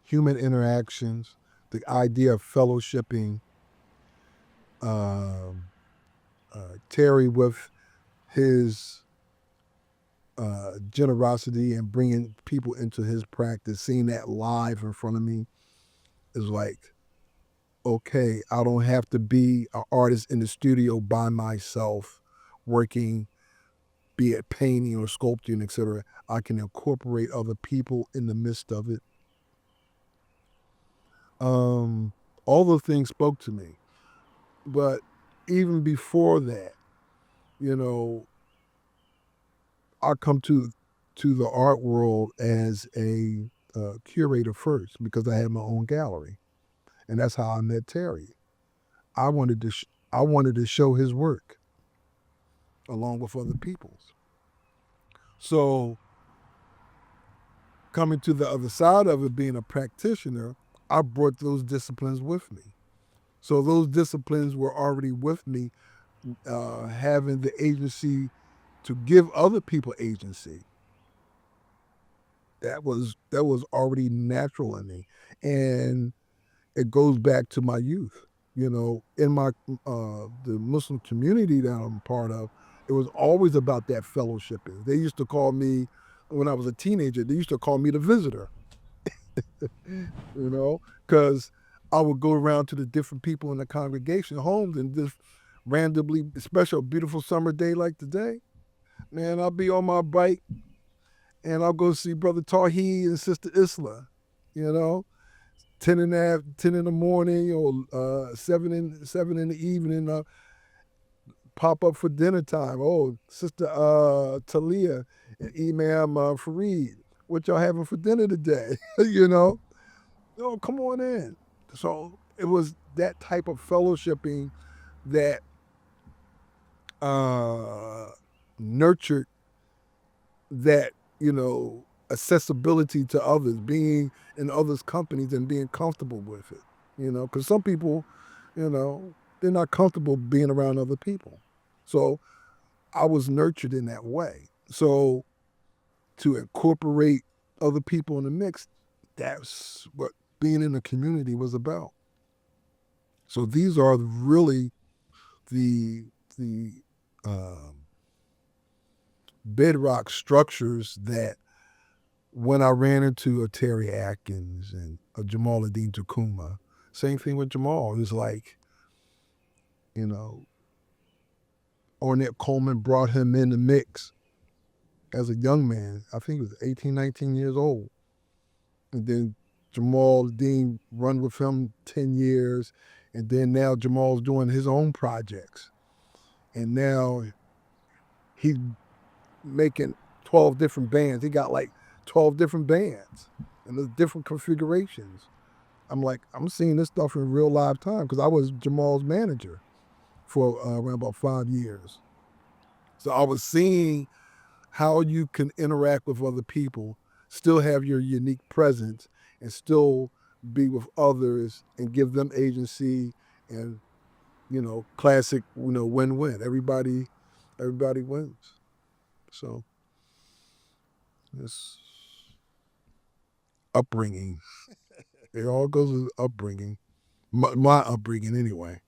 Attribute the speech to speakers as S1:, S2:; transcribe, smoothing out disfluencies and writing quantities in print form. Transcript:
S1: human interactions, the idea of fellowshipping, um, Terry with his generosity and bringing people into his practice, seeing that live in front of me is like, okay, I don't have to be an artist in the studio by myself working, be it painting or sculpting, etc. I can incorporate other people in the midst of it. All those things spoke to me. But even before that, you know, I come to the art world as a curator first because I had my own gallery, and that's how I met Terry. I wanted to I wanted to show his work along with other people's. So coming to the other side of it, being a practitioner, I brought those disciplines with me. So those disciplines were already with me, having the agency to give other people agency. That was already natural in me, and it goes back to my youth. You know, in my the Muslim community that I'm part of, it was always about that fellowshipping. They used to call me when I was a teenager. They used to call me the visitor. You know, because I would go around to the different people in the congregation homes and just randomly, especially a beautiful summer day like today, man, I'll be on my bike and I'll go see Brother Tahi and Sister Isla, you know, 10 in the morning or 7 in the evening, pop up for dinner time. Oh, Sister Talia and Imam Fareed, what y'all having for dinner today? You know, oh, come on in. So it was that type of fellowshipping that uh, nurtured that, accessibility to others, being in others' companies and being comfortable with it. Because some people, they're not comfortable being around other people. So I was nurtured in that way. So to incorporate other people in the mix, that's what being in the community was about. So these are really the um, bedrock structures that when I ran into a Terry Adkins and a Jamaluddin Takuma, same thing with Jamal. It was like, you know, Ornette Coleman brought him in the mix as a young man. I think he was 18, 19 years old. And then Jamal Dean run with him 10 years. And then now Jamal's doing his own projects. And now he's making 12 different bands. He got like 12 different bands and there's different configurations. I'm like, I'm seeing this stuff in real live time because I was Jamal's manager for around about 5 years. So I was seeing how you can interact with other people, still have your unique presence, and still be with others and give them agency and classic win-win. Everybody wins. So this upbringing, it all goes with upbringing. My upbringing anyway.